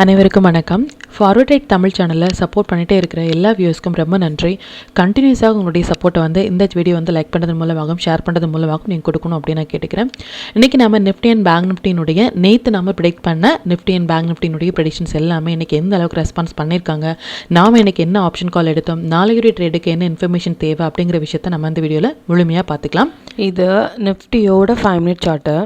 அனைவருக்கும் வணக்கம். Forward right Tamil சேனலில் சப்போர்ட் பண்ணிகிட்டே இருக்கிற எல்லா வியூஸ்க்கும் ரொம்ப நன்றி. கண்டினியூஸாக உங்களுடைய சப்போர்ட்டை இந்த வீடியோ லைக் பண்ணுறது மூலமாகவும் ஷேர் பண்ணுறது மூலமாகவும் நீங்கள் கொடுக்கணும் அப்படின்னு நான் கேட்டுக்கிறேன். இன்றைக்கி நம்ம நிஃப்டி அண்ட் பேங்க் நிஃப்டினுடைய நேற்று நம்ம ப்ரெடிக்ட் பண்ண நிஃப்டி அண்ட் பேங்க் நிஃப்டினுடைய ப்ரெடிக்ஷன்ஸ் எல்லாமே இன்றைக்கி எந்த அளவுக்கு ரெஸ்பான்ஸ் பண்ணியிருக்காங்க, நாம் இன்றைக்கி என்ன ஆப்ஷன் கால் எடுத்தோம், நாளைக்குரிய ட்ரேடுக்கு என்ன இன்ஃபர்மேஷன் தேவை அப்படிங்கிற விஷயத்தை நம்ம இந்த வீடியோவில் முழுமையாக பார்த்துக்கலாம். இது நிஃப்டியோட 5 மினிட் சார்ட்டு.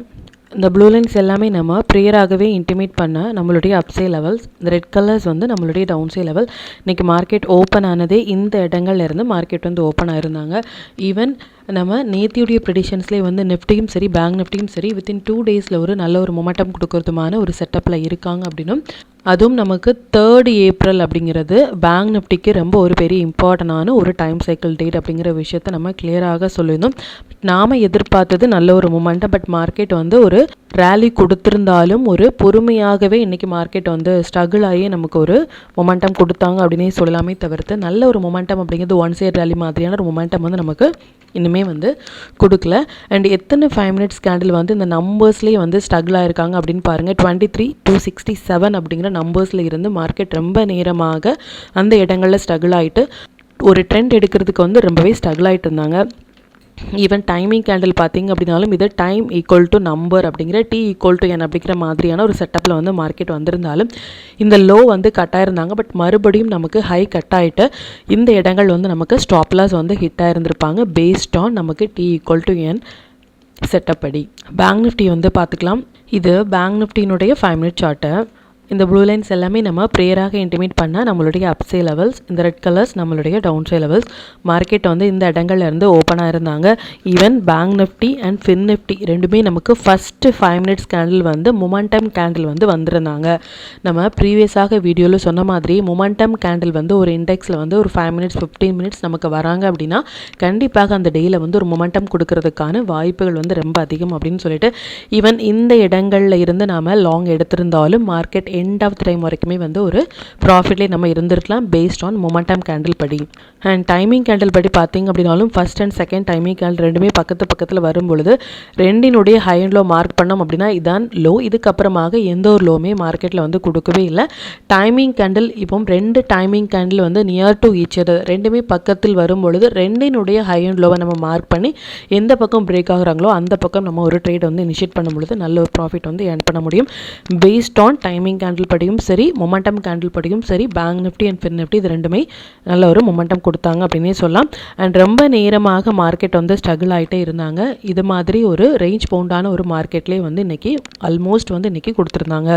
இந்த ப்ளூ லைன்ஸ் எல்லாமே நம்ம ப்ரேயராகவே இன்டிமேட் பண்ண நம்மளுடைய அப்சே லெவல்ஸ். இந்த ரெட் கலர்ஸ் நம்மளுடைய டவுன்சே லெவல். இன்றைக்கி மார்க்கெட் ஓப்பன் ஆனதே இந்த இடங்கள்லேருந்து மார்க்கெட் ஓப்பன் ஆயிருந்தாங்க. ஈவன் நம்ம நேத்தியுடைய ப்ரெடிஷன்ஸ்லேயே நிஃப்டியும் சரி பேங்க் நிஃப்டியும் சரி வித்தின் 2 டேஸில் ஒரு நல்ல ஒரு மொமெண்டம் கொடுக்கறதுமான ஒரு செட்டப்பில் இருக்காங்க அப்படின்னும், அதுவும் நமக்கு 3rd ஏப்ரல் அப்படிங்கிறது பேங்க் நிஃப்டிக்கு ரொம்ப ஒரு பெரிய இம்பார்ட்டண்டான ஒரு டைம் சைக்கிள் டேட் அப்படிங்கிற விஷயத்த நம்ம கிளியராக சொல்லியிருந்தோம். நாம் எதிர்பார்த்தது நல்ல ஒரு மொமெண்டம். பட் மார்க்கெட் ஒரு ரேலி கொடுத்துருந்தாலும் ஒரு பொறுமையாகவே இன்றைக்கி மார்க்கெட் ஸ்ட்ரகிள் ஆகி நமக்கு ஒரு மொமெண்டம் கொடுத்தாங்க அப்படின்னே சொல்லலாமே தவிர்த்து நல்ல ஒரு மொமெண்டம் அப்படிங்கிறது ஒன் சைட் ரேலி மாதிரியான ஒரு மொமெண்டம் நமக்கு இன்னுமே கொடுக்கல. அண்ட் எத்தனை 5 மினிட்ஸ் கேண்டில் இந்த நம்பர்ஸ்லேயே ஸ்ட்ரகிள் ஆகிருக்காங்க அப்படின்னு பாருங்கள். 23,267 அப்படிங்கிற நம்பர்ஸில் இருந்து மார்க்கெட் ரொம்ப நேரமாக அந்த இடங்களில் ஸ்ட்ரகிள் ஆகிட்டு ஒரு ட்ரெண்ட் எடுக்கிறதுக்கு ரொம்பவே ஸ்ட்ரகிள் ஆகிட்டு இருந்தாங்க. ஈவன் டைமிங் கேண்டில் பார்த்திங்க அப்படின்னாலும் இது டைம் ஈக்குவல் டு நம்பர் அப்படிங்கிற T ஈக்குவல் டு N அப்படிங்கிற மாதிரியான ஒரு செட்டப்பில் மார்க்கெட் வந்திருந்தாலும் இந்த லோ கட் ஆயிருந்தாங்க. பட் மறுபடியும் நமக்கு ஹை கட் ஆகிட்டு இந்த இடங்கள் நமக்கு ஸ்டாப் லாஸ் ஹிட் ஆயிருந்திருப்பாங்க பேஸ்ட் ஆன் நமக்கு T equal to N setup படி. பேங்க் நிஃப்டி பார்த்துக்கலாம். இது பேங்க் நிஃப்டியினுடைய 5 மினிட் சார்ட்டு. இந்த ப்ளூ லைன்ஸ் எல்லாமே நம்ம ப்ரேயராக இன்டிமேட் பண்ணால் நம்மளுடைய அப்சே லெவல்ஸ். இந்த ரெட் கலர்ஸ் நம்மளுடைய டவுன்சே லெவல்ஸ். மார்க்கெட் இந்த இடங்கள்லேருந்து ஓப்பன் ஆயிருந்தாங்க. Even Bank Nifty and Fin Nifty ரெண்டுமே நமக்கு first 5 minutes candle momentum candle வந்திருந்தாங்க. நம்ம ப்ரீவியஸாக வீடியோவில் சொன்ன மாதிரி மொமெண்டம் கேண்டில் ஒரு இண்டெக்ஸில் ஒரு 5 மினிட்ஸ் 15 மினிட்ஸ் நமக்கு வராங்க அப்படின்னா கண்டிப்பாக அந்த டேயில் ஒரு மொமெண்டம் கொடுக்கறதுக்கான வாய்ப்புகள் ரொம்ப அதிகம் அப்படின்னு சொல்லிட்டு ஈவன் இந்த இடங்களில் இருந்து நாம் லாங் எடுத்திருந்தாலும் market end of the time வரைக்குமே ஒரு ப்ராஃபிட்லேயே நம்ம இருந்திருக்கலாம் பேஸ்ட் ஆன் மொமெண்டம் கேண்டில் படி. அண்ட் டைமிங் கேண்டில் படி பார்த்திங்க அப்படின்னாலும் first and second timing candle ரெண்டுமே பக்கத்தில் வரும் பொழுது ரெண்டினுடைய ஹை அண்ட் லோ மார்க் பண்ணோம் அப்படின்னா இதான் லோ. இதுக்கப்புறமாக எந்த ஒரு லோவுமே மார்க்கெட்டில் கொடுக்கவே இல்லை. டைமிங் கேண்டில் இப்போ 2 timing candle near to each other ரெண்டுமே பக்கத்தில் வரும் பொழுது ரெண்டினுடைய ஹை அண்ட் லோவை நம்ம மார்க் பண்ணி எந்த பக்கம் பிரேக் ஆகுறாங்களோ அந்த பக்கம் நம்ம ஒரு ட்ரேட் இனிஷியேட் பண்ணும் பொழுது நல்ல ஒரு ப்ராஃபிட் ஏர்ன் பண்ண முடியும். பேஸ்ட் ஆன் டைமிங் கேண்டில் படியும் சரி மொமெண்டம் கேண்டில் படியும் சரி bank Nifty and Fin Nifty இது ரெண்டுமே நல்ல ஒரு மொமெண்டம் கொடுத்தாங்க அப்படின்னே சொல்லலாம். அண்ட் ரொம்ப நேரமாக மார்க்கெட் ஸ்ட்ரகிள் ஆகிட்டே இருந்தாங்க. இது மாதிரி ஒரு ரேஞ்ச் பவுண்டான ஒரு மார்க்கெட்லேயே இன்றைக்கி ஆல்மோஸ்ட் இன்றைக்கி கொடுத்துருந்தாங்க.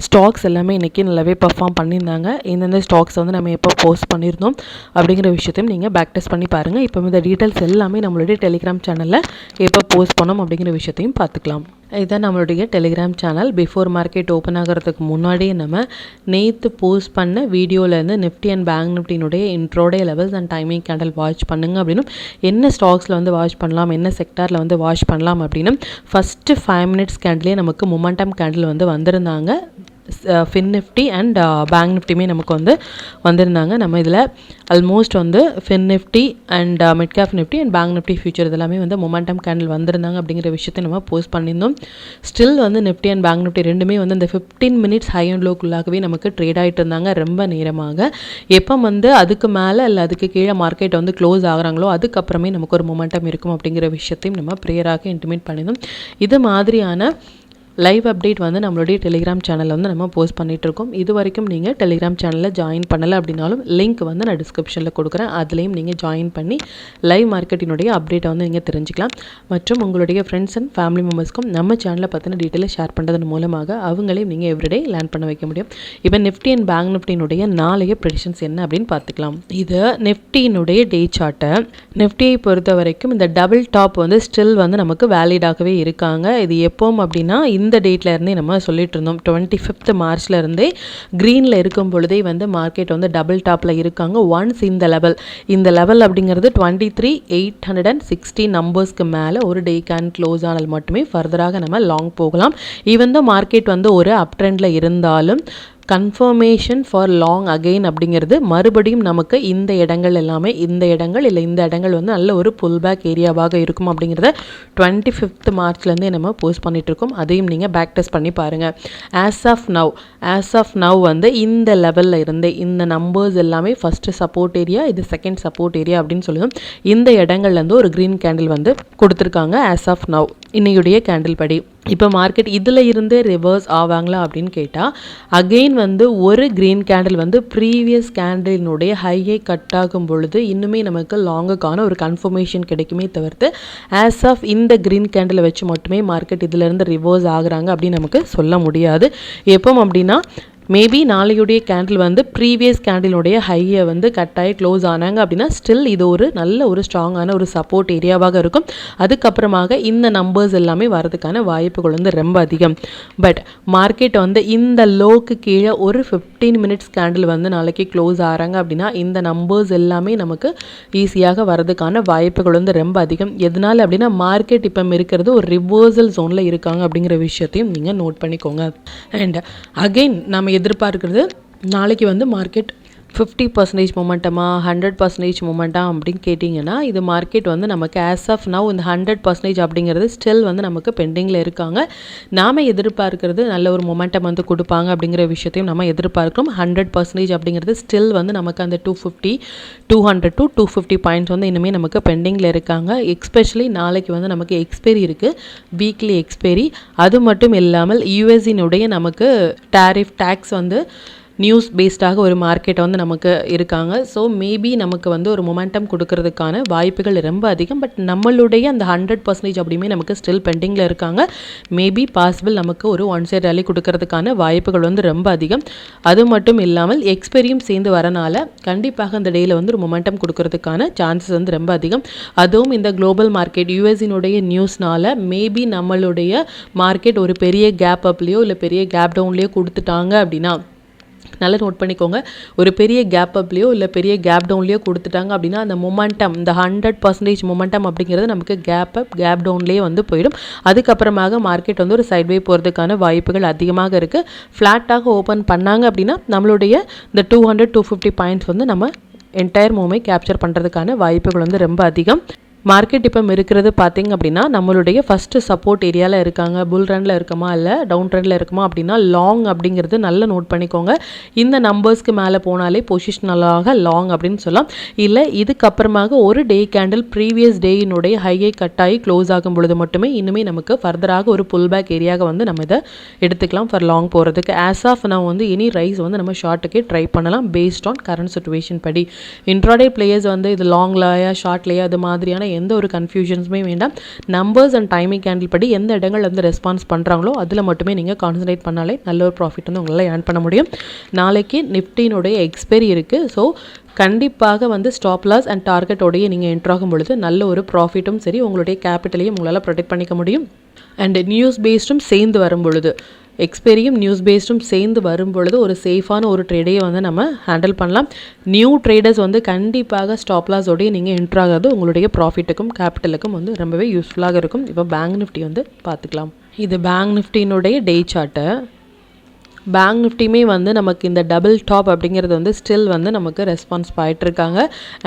ஸ்டாக்ஸ் எல்லாமே இன்றைக்கி நல்லாவே பர்ஃபார்ம் பண்ணியிருந்தாங்க. எந்தெந்த ஸ்டாக்ஸ் நம்ம எப்போ போஸ்ட் பண்ணியிருந்தோம் அப்படிங்கிற விஷயத்தையும் நீங்கள் பேக் டெஸ்ட் பண்ணி பாருங்கள். இப்போ இந்த டீட்டெயில்ஸ் எல்லாமே நம்மளுடைய டெலிகிராம் சேனலில் எப்போ போஸ்ட் பண்ணோம் அப்படிங்கிற விஷயத்தையும் பார்த்துக்கலாம். இதுதான் நம்மளுடைய Telegram channel. Before market open ஆகிறதுக்கு முன்னாடியே நம்ம நேற்று போஸ்ட் பண்ண வீடியோவிலேருந்து நிஃப்டி அண்ட் பேங்க் நிஃப்டினுடைய intraday levels and timing candle watch பண்ணுங்க அப்படின்னும், என்ன ஸ்டாக்ஸில் வாட்ச் பண்ணலாம், என்ன செக்டாரில் வாட்ச் பண்ணலாம் அப்படின்னு ஃபஸ்ட்டு 5 மினிட்ஸ் கேண்டிலே நமக்கு மொமெண்டம் கேண்டில் வந்திருந்தாங்க. ஃபின் நிஃப்டி அண்ட் பேங்க் நிஃப்டியுமே நமக்கு வந்திருந்தாங்க. நம்ம இதில் almost fin Nifty and mid cap Nifty and bank Nifty future இதெல்லாமே மொமெண்டம் கேண்டில் வந்திருந்தாங்க அப்படிங்கிற விஷயத்தை நம்ம போஸ்ட் பண்ணியிருந்தோம். Still Nifty and bank Nifty ரெண்டுமே இந்த 15 மினிட்ஸ் ஹை அண்ட் லோக்குள்ளாகவே நமக்கு ட்ரேட் ஆகிட்டு இருந்தாங்க ரொம்ப நேரமாக. எப்போ அதுக்கு மேலே இல்லை அதுக்கு கீழே மார்க்கெட் க்ளோஸ் ஆகுறாங்களோ அதுக்கப்புறமே நமக்கு ஒரு மொமெண்டம் இருக்கும் அப்படிங்கிற விஷயத்தையும் நம்ம ப்ரேயராக இன்டிமேட் பண்ணியிருந்தோம். இது மாதிரியான லைவ் அப்டேட் நம்மளுடைய டெலிகிராம் சேனலில் நம்ம போஸ்ட் பண்ணிகிட்ருக்கோம். இது வரைக்கும் நீங்கள் டெலிகிராம் சேனலில் ஜாயின் பண்ணலை அப்படின்னாலும் லிங்க் நான் டிஸ்கிரிப்ஷனில் கொடுக்குறேன். அதுலேயும் நீங்கள் ஜாயின் பண்ணி லைவ் மார்க்கெட்டினுடைய அப்டேட்டை நீங்கள் தெரிஞ்சுக்கலாம். மற்றும் உங்களுடைய ஃப்ரெண்ட்ஸ் அண்ட் ஃபேமிலி மெம்பர்ஸ்க்கும் நம்ம சேனலை பற்றின டீட்டெயிலை ஷேர் பண்ணுறதன் மூலமாக அவங்களையும் நீங்கள் எவ்ரிடே லேர்ன் பண்ண வைக்க முடியும். இப்போ நிஃப்டி அண்ட் பேங்க் நிஃப்டினுடைய நாளைய ப்ரெடிஷன்ஸ் என்ன அப்படின்னு பார்த்துக்கலாம். இது நிஃப்டியினுடைய டே சார்ட்டை. நிஃப்டியை பொறுத்த வரைக்கும் இந்த டபுள் டாப் ஸ்டில் நமக்கு வேலிடாகவே இருக்காங்க. இது எப்போவும் அப்படின்னா இந்த டேட்ல இருந்தே நம்ம சொல்லிட்டு இருந்தோம். 25th மார்ச்ல இருந்தே கிரீன்ல இருக்கும் பொழுதே மார்க்கெட் டபுள் டாப்ல இருக்காங்க. ஒன்ஸ் இந்த லெவல் அப்படிங்கிறது 23,860 நம்பர்ஸ்க்கு மேலே ஒரு டே கேன் க்ளோஸ் ஆனால் மட்டுமே ஃபர்தராக நம்ம லாங் போகலாம். ஈவன் தான் மார்க்கெட் ஒரு அப் ட்ரெண்ட்ல இருந்தாலும் கன்ஃபர்மேஷன் ஃபார் லாங் அகெயின் அப்படிங்கிறது மறுபடியும் நமக்கு இந்த இடங்கள் எல்லாமே இந்த இடங்கள் வந்து நல்ல ஒரு புல் பேக் ஏரியாவாக இருக்கும் அப்படிங்கிறத 25th மார்ச்லேருந்தே நம்ம போஸ்ட் பண்ணிகிட்ருக்கோம். அதையும் நீங்கள் பேக் டெஸ்ட் பண்ணி பாருங்கள். ஆஸ் ஆஃப் நவ் வந்து இந்த லெவலில் இருந்து இந்த நம்பர்ஸ் எல்லாமே ஃபஸ்ட்டு சப்போர்ட் ஏரியா, இது செகண்ட் சப்போர்ட் ஏரியா அப்படின்னு சொல்லுவோம். இந்த இடங்கள்லேருந்து ஒரு க்ரீன் கேண்டில் வந்து கொடுத்துருக்காங்க ஆஸ் ஆஃப் நவ் இன்னையுடைய கேண்டில் படி. இப்போ மார்க்கெட் இதில் இருந்தே ரிவர்ஸ் ஆவாங்களா அப்படின்னு கேட்டால் அகெயின் வந்து ஒரு க்ரீன் கேண்டில் வந்து ப்ரீவியஸ் கேண்டிலினுடைய ஹையை கட் ஆகும் பொழுது இன்னுமே நமக்கு லாங்குக்கான ஒரு கன்ஃபர்மேஷன் கிடைக்குமே தவிர்த்து ஆஸ் ஆஃப் இந்த க்ரீன் கேண்டில் வச்சு மட்டுமே மார்க்கெட் இதிலேருந்து ரிவர்ஸ் ஆகுறாங்க அப்படின்னு நமக்கு சொல்ல முடியாது. எப்போ அப்படின்னா மேபி நாளையுடைய கேண்டில் வந்து ப்ரீவியஸ் கேண்டிலுடைய ஹையை வந்து கட்டாயி க்ளோஸ் ஆனாங்க அப்படின்னா ஸ்டில் இது ஒரு நல்ல ஒரு ஸ்ட்ராங்கான ஒரு சப்போர்ட் ஏரியாவாக இருக்கும். அதுக்கப்புறமாக இந்த நம்பர்ஸ் எல்லாமே வரதுக்கான வாய்ப்புகள் வந்து ரொம்ப அதிகம். பட் மார்க்கெட் வந்து இந்த லோக்கு கீழே ஒரு 15 மினிட்ஸ் கேண்டில் வந்து நாளைக்கு க்ளோஸ் ஆகிறாங்க அப்படின்னா இந்த நம்பர்ஸ் எல்லாமே நமக்கு ஈஸியாக வரதுக்கான வாய்ப்புகள் வந்து ரொம்ப அதிகம். எதனால் அப்படின்னா மார்க்கெட் இப்போ இருக்கிறது ஒரு ரிவர்சல் ஜோனில் இருக்காங்க அப்படிங்கிற விஷயத்தையும் நீங்கள் நோட் பண்ணிக்கோங்க. அண்ட் அகெயின் நம்ம எதிர்பார்க்கிறது நாளைக்கு வந்து மார்க்கெட் 50% மொமெண்டமா 100% மொமெண்டா அப்படின்னு கேட்டிங்கன்னா இது மார்க்கெட் வந்து நமக்கு ஆஸ் ஆஃப் நவ் இந்த 100% அப்படிங்கிறது ஸ்டில் வந்து நமக்கு பெண்டிங்கில் இருக்காங்க. நாம் எதிர்பார்க்கிறது நல்ல ஒரு மொமெண்டம் வந்து கொடுப்பாங்க அப்படிங்கிற விஷயத்தையும் நம்ம எதிர்பார்க்கிறோம். 100% அப்படிங்கிறது ஸ்டில் வந்து நமக்கு அந்த 200 to 250 பாயிண்ட்ஸ் வந்து இனிமேல் நமக்கு பெண்டிங்கில் இருக்காங்க. எஸ்பெஷலி நாளைக்கு வந்து நமக்கு எக்ஸ்பைரி இருக்குது, வீக்லி எக்ஸ்பைரி. அது மட்டும் இல்லாமல் யூஎஸ்இனுடைய நமக்கு டேக்ஸ் வந்து நியூஸ் பேஸ்டாக ஒரு மார்க்கெட் வந்து நமக்கு இருக்காங்க. ஸோ மேபி நமக்கு வந்து ஒரு மொமெண்டம் கொடுக்கறதுக்கான வாய்ப்புகள் ரொம்ப அதிகம். பட் நம்மளுடைய அந்த 100% அப்படியுமே நமக்கு ஸ்டில் பெண்டிங்கில் இருக்காங்க. மேபி பாசிபிள் நமக்கு ஒரு ஒன் சைட் ரேலி கொடுக்கறதுக்கான வாய்ப்புகள் வந்து ரொம்ப அதிகம். அது மட்டும் இல்லாமல் எக்ஸ்பெரியும் சேர்ந்து வரனால கண்டிப்பாக அந்த டேயில் வந்து ஒரு மொமெண்டம் கொடுக்கறதுக்கான சான்சஸ் வந்து ரொம்ப அதிகம். அதுவும் இந்த குளோபல் மார்க்கெட் யூஎஸ்இனுடைய நியூஸ்னால மேபி நம்மளுடைய மார்க்கெட் ஒரு பெரிய கேப் அப்லேயோ இல்லை பெரிய கேப் டவுன்லேயோ கொடுத்துட்டாங்க அப்படின்னா நல்லா நோட் பண்ணிக்கோங்க. ஒரு பெரிய கேப் அப்லேயோ இல்லை பெரிய கேப் டவுன்லேயோ கொடுத்துட்டாங்க அப்படின்னா அந்த மொமெண்டம் இந்த 100% மொமெண்டம் அப்படிங்கிறது நமக்கு கேப் அப் கேப் டவுன்லேயே வந்து போயிடும். அதுக்கப்புறமாக மார்க்கெட் வந்து ஒரு சைட்வே போகிறதுக்கான வாய்ப்புகள் அதிகமாக இருக்குது. ஃப்ளாட்டாக ஓப்பன் பண்ணாங்க அப்படின்னா நம்மளுடைய இந்த 200-250 பாயிண்ட்ஸ் வந்து நம்ம என்டையர் மூவ்மே கேப்சர் பண்ணுறதுக்கான வாய்ப்புகள் வந்து ரொம்ப அதிகம். மார்க்கெட் இப்போ இருக்கிறது பார்த்திங்க அப்படின்னா நம்மளுடைய ஃபஸ்ட்டு சப்போர்ட் ஏரியாவில் இருக்காங்க. புல் ரனில் இருக்குமா இல்லை டவுன் ட்ரெண்டில் இருக்குமா அப்படின்னா லாங் அப்படிங்கிறது நல்லா நோட் பண்ணிக்கோங்க. இந்த நம்பர்ஸ்க்கு மேலே போனாலே பொசிஷனலாக லாங் அப்படின்னு சொல்லலாம். இல்லை இதுக்கப்புறமாக ஒரு டே கேண்டில் ப்ரீவியஸ் டேயினுடைய ஹையை கட்டாயி க்ளோஸ் ஆகும் பொழுது மட்டுமே இன்னுமே நமக்கு ஃபர்தராக ஒரு புல் பேக் ஏரியாவை வந்து நம்ம இதை எடுத்துக்கலாம் ஃபார் லாங் போகிறதுக்கு. ஆஸ் ஆஃப் நான் வந்து எனி ரைஸ் வந்து நம்ம ஷார்ட்டுக்கே ட்ரை பண்ணலாம் பேஸ்ட் ஆன் கரண்ட் சிச்சுவேஷன் படி. இன்ட்ராடே பிளேயர்ஸ் வந்து இது லாங் லேயா ஷார்ட் லேயா அது மாதிரியான எந்த ஒரு கன்ஃபியூஷன்ஸுமே வேண்டாம். நம்பர்ஸ் அண்ட் டைமிங் கேண்டில் படி எந்த இடங்கள் வந்து ரெஸ்பான்ஸ் பண்ணுறாங்களோ அதில் மட்டுமே நீங்கள் கான்சன்ட்ரேட் பண்ணாலே நல்ல ஒரு ப்ராஃபிட் வந்து உங்களால் ஏர்ன் பண்ண முடியும். நாளைக்கு நிஃப்டினுடைய எக்ஸ்பைரி இருக்குது. ஸோ கண்டிப்பாக வந்து ஸ்டாப் லாஸ் அண்ட் டார்கெட்டோடையே நீங்கள் என்ட்ராகும் பொழுது நல்ல ஒரு ப்ராஃபிட்டும் சரி உங்களுடைய கேபிட்டலையும் உங்களால் ப்ரொடெக்ட் பண்ணிக்க முடியும். அண்ட் நியூஸ் பேஸ்டும் சேர்ந்து வரும் பொழுது எக்ஸ்பெரியும் நியூஸ் பேஸ்டும் சேர்ந்து வரும் பொழுது ஒரு சேஃபான ஒரு ட்ரேடையை வந்து நம்ம ஹேண்டில் பண்ணலாம். நியூ ட்ரேடர்ஸ் வந்து கண்டிப்பாக ஸ்டாப் லாஸோடையே நீங்கள் என்ட்ராகிறது உங்களுடைய ப்ராஃபிட்டுக்கும் கேபிட்டலுக்கும் வந்து ரொம்பவே யூஸ்ஃபுல்லாக இருக்கும். இப்போ பேங்க் நிஃப்டி வந்து பார்த்துக்கலாம். இது பேங்க் நிஃப்டினுடைய டே சார்ட்டு. பேங்க் நிஃப்டியுமே வந்து நமக்கு இந்த டபுள் டாப் அப்படிங்கிறது வந்து ஸ்டில் வந்து நமக்கு ரெஸ்பான்ஸ் ஆகிட்டுருக்காங்க.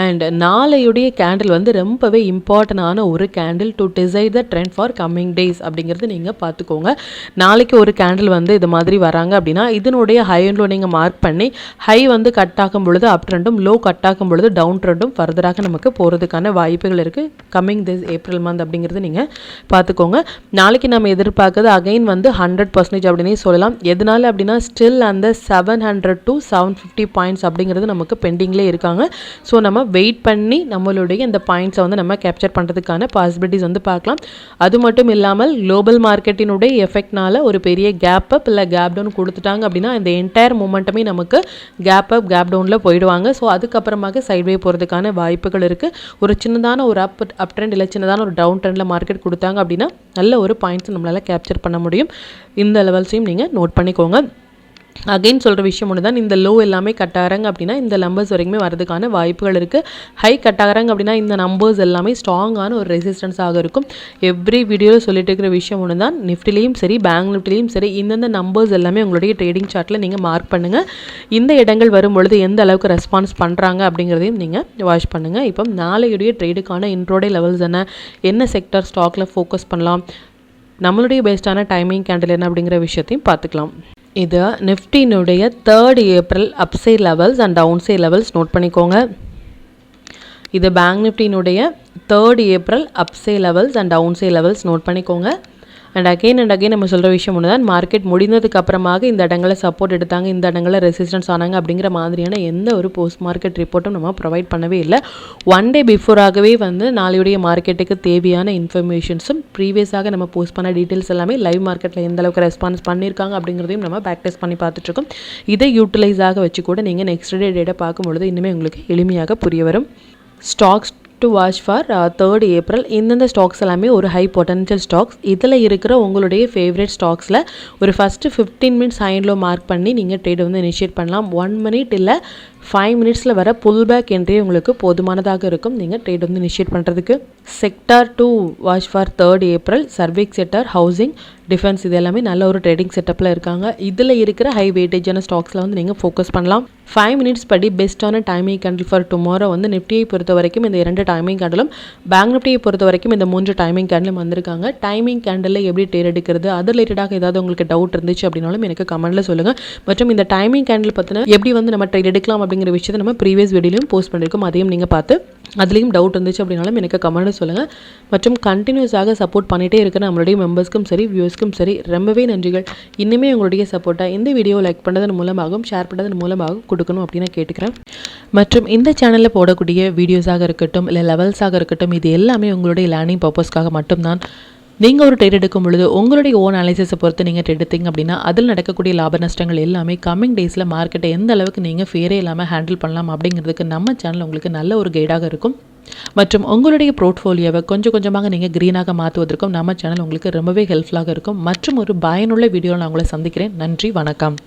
அண்ட் நாளையுடைய கேண்டில் வந்து ரொம்பவே இம்பார்ட்டண்டான ஒரு candle to decide the trend for coming days அப்படிங்கிறது நீங்கள் பார்த்துக்கோங்க. நாளைக்கு ஒரு கேண்டில் வந்து இது மாதிரி வராங்க அப்படின்னா இதனுடைய ஹை அண்ட் லோ நீங்கள் மார்க் பண்ணி ஹை வந்து கட் ஆகும் பொழுது அப் ட்ரெண்டும் லோ கட் ஆகும் பொழுது டவுன் ட்ரெண்டும் ஃபர்தராக நமக்கு போகிறதுக்கான வாய்ப்புகள் இருக்குது கம்மிங் திஸ் ஏப்ரல் மந்த் அப்படிங்கிறது நீங்கள் பார்த்துக்கோங்க. நாளைக்கு நம்ம எதிர்பார்க்குறது அகைன் வந்து 100% அப்படின்னே சொல்லலாம். எதனால அப்படின்னா ஸ்டில் அந்த 700 to 750 பாயிண்ட்ஸ் அப்படிங்கிறது நமக்கு பெண்டிங்லேயே இருக்காங்க. ஸோ நம்ம வெயிட் பண்ணி நம்மளுடைய இந்த பாயிண்ட்ஸை வந்து நம்ம கேப்சர் பண்ணுறதுக்கான பாசிபிலிட்டிஸ் வந்து பார்க்கலாம். அது மட்டும் இல்லாமல் குளோபல் மார்க்கெட்டினுடைய எஃபெக்ட்னால ஒரு பெரிய கேப் அப் இல்லை கேப் டவுன் கொடுத்துட்டாங்க அப்படின்னா இந்த என்டையர் மூமெண்ட்டுமே நமக்கு கேப் அப் கேப் டவுனில் போயிடுவாங்க. ஸோ அதுக்கப்புறமாக சைட்வே போகிறதுக்கான வாய்ப்புகள் இருக்குது. ஒரு சின்னதான ஒரு அப் ட்ரெண்ட் இல்லை சின்னதான ஒரு டவுன் ட்ரெண்டில் மார்க்கெட் கொடுத்தாங்க அப்படின்னா நல்ல ஒரு பாயிண்ட்ஸ் நம்மளால் கேப்சர் பண்ண முடியும். இந்த லெவல்ஸையும் நீங்கள் நோட் பண்ணிக்கோங்க. அகைன் சொல்கிற விஷயம் ஒன்று தான், இந்த லோ எல்லாமே கட் ஆகிறாங்க அப்படின்னா இந்த நம்பர்ஸ் வரைக்குமே வரதுக்கான வாய்ப்புகள் இருக்குது. ஹை கட் ஆகிறாங்க அப்படின்னா இந்த நம்பர்ஸ் எல்லாமே ஸ்ட்ராங்கான ஒரு ரெசிஸ்டன்ஸாக இருக்கும். எவ்ரி வீடியோவில் சொல்லிட்டு இருக்கிற விஷயம் ஒன்று தான், நிஃப்டிலையும் சரி பேங்க் நிஃப்டிலையும் சரி இந்தந்த நம்பர்ஸ் எல்லாமே உங்களுடைய ட்ரேடிங் சார்ட்டில் நீங்கள் மார்க் பண்ணுங்கள். இந்த இடங்கள் வரும்பொழுது எந்த அளவுக்கு ரெஸ்பான்ஸ் பண்ணுறாங்க அப்படிங்கிறதையும் நீங்கள் வாட்ச் பண்ணுங்கள். இப்போ நாளையுடைய ட்ரேடுக்கான இன்ட்ரோடே லெவல்ஸ் என்ன செக்டர் ஸ்டாக்கில் ஃபோக்கஸ் பண்ணலாம், நம்மளுடைய பெஸ்ட்டான டைமிங் கேண்டில் என்ன அப்படிங்கிற விஷயத்தையும் பார்த்துக்கலாம். இது நிஃப்டினுடைய 3rd April upside levels and down side levels note பண்ணிக்கோங்க. இது பேங்க் நிஃப்டினுடைய 3rd April upside levels and down side levels note பண்ணிக்கோங்க. அண்ட் அகெயின் நம்ம சொல்கிற விஷயம் ஒன்று தான், மார்க்கெட் முடிந்ததுக்கு அப்புறமாக இந்த இடங்களை சப்போர்ட் எடுத்தாங்க, இந்த இடங்களில் ரெசிஸ்டன்ஸ் ஆனாங்க அப்படிங்கிற மாதிரியான எந்த ஒரு போஸ்ட் மார்க்கெட் ரிப்போர்ட்டும் நம்ம ப்ரொவைட் பண்ணவே இல்லை. 1 டே பிஃபோராகவே நாளையுடைய மார்க்கெட்டுக்கு தேவையான இன்ஃபர்மேஷன்ஸும் ப்ரீவியஸாக நம்ம போஸ்ட் பண்ண டீட்டெயில்ஸ் எல்லாமே லைவ் மார்க்கெட்டில் எந்த அளவுக்கு ரெஸ்பான்ஸ் பண்ணியிருக்காங்க அப்படிங்கிறதையும் நம்ம பேக் டெஸ்ட் பண்ணி பார்த்துட்ருக்கோம். இதை யூட்டிலைஸாக வச்சு கூட நீங்கள் நெக்ஸ்ட் டே டேட்டா பார்க்கும்பொழுது இன்னுமே உங்களுக்கு எளிமையாக புரிய வரும். Stocks to watch for 3rd April. இந்தந்த ஸ்டாக்ஸ் எல்லாமே ஒரு ஹை பொட்டன்ஷியல் ஸ்டாக்ஸ். இதில் இருக்கிற உங்களுடைய ஃபேவரட் ஸ்டாக்ஸில் ஒரு ஃபஸ்ட்டு 15 மினிட்ஸ் ஹைண்டில் மார்க் பண்ணி நீங்கள் ட்ரேட் இனிஷியேட் பண்ணலாம். 1 மினிட் இல்லை 5 மினிட்ஸில் வர புல் பேக் என்ட்ரி உங்களுக்கு போதுமானதாக இருக்கும் நீங்கள் ட்ரேட் இனிஷியேட் பண்ணுறதுக்கு. Sector to watch for 3rd April. Service sector, housing, defence இது எல்லாமே நல்ல ஒரு ட்ரேடிங் செட்டப்பில் இருக்காங்க. இதில் இருக்கிற ஹை வெயிட்டேஜான ஸ்டாக்ஸில் நீங்கள் ஃபோக்கஸ் பண்ணலாம். 5 மினிட்ஸ் படி பெஸ்ட்டான டைமிங் கேண்டில் ஃபார் டுமாரோ நிஃப்டியை பொறுத்த வரைக்கும் இந்த 2 டைமிங் கேண்டிலும் பேங்க் நிஃப்டியை பொறுத்த வரைக்கும் இந்த 3 டைமிங் கேண்டிலும் வந்திருக்காங்க. டைமிங் கேண்டில் எப்படி ட்ரேட் எடுக்கிறது, அது ரிலேட்டடாக ஏதாவது உங்களுக்கு டவுட் இருந்துச்சு அப்படின்னாலும் எனக்கு கமெண்ட்டில் சொல்லுங்கள். மற்றும் இந்த டைமிங் கேண்டில் பற்றின எப்படி நம்ம ட்ரேட் எடுக்கலாம் அப்படிங்கிற விஷயத்தை நம்ம ப்ரீவியஸ் வீடியோலையும் போஸ்ட் பண்ணியிருக்கோம். அதையும் நீங்கள் பார்த்து அதுலேயும் டவுட் இருந்துச்சு அப்படின்னாலும் எனக்கு கமெண்ட்டில் சொல்லுங்கள். மற்றும் கண்டினியூஸாக சப்போர்ட் பண்ணிகிட்டே இருக்கிற நம்மளுடைய மெம்பர்ஸ்க்கும் சரி வியூஸ்க்கும் சரி ரொம்பவே நன்றிகள். இன்னுமே உங்களுடைய சப்போர்ட்டை இந்த வீடியோ லைக் பண்ணதன் மூலமாகவும் ஷேர் பண்ணதன் மூலமாகவும் கொடுக்கணும் அப்படின்னு கேட்டுக்கிறேன். மற்றும் இந்த சேனலில் போடக்கூடிய வீடியோஸாக இருக்கட்டும் இல்லை லெவல்ஸாக இருக்கட்டும் இது எல்லாமே உங்களுடைய லேர்னிங் பர்பஸ்க்காக மட்டும்தான். நீங்கள் ஒரு ட்ரேட் எடுக்கும் பொழுது உங்களுடைய ஓன் அனாலிசிஸை பொறுத்து நீங்கள் ட்ரேட் எடுத்தீங்க அப்படின்னா அதில் நடக்கக்கூடிய லாப நஷ்டங்கள் எல்லாமே கம்மிங் டேஸில் மார்க்கெட்டை எந்த அளவுக்கு நீங்கள் ஃபேரே இல்லாமல் ஹேண்டில் பண்ணலாம் அப்படிங்கிறதுக்கு நம்ம சேனல் உங்களுக்கு நல்ல ஒரு கைடாக இருக்கும். மற்றும் உங்களுடைய போர்ட்ஃபோலியோவை கொஞ்சம் கொஞ்சமாக நீங்கள் க்ரீனாக மாற்றுவதற்கும் நம்ம சேனல் உங்களுக்கு ரொம்பவே ஹெல்ப்ஃபுல்லாக இருக்கும். மற்றும் ஒரு பயனுள்ள வீடியோவில் நான் உங்களை சந்திக்கிறேன். நன்றி, வணக்கம்.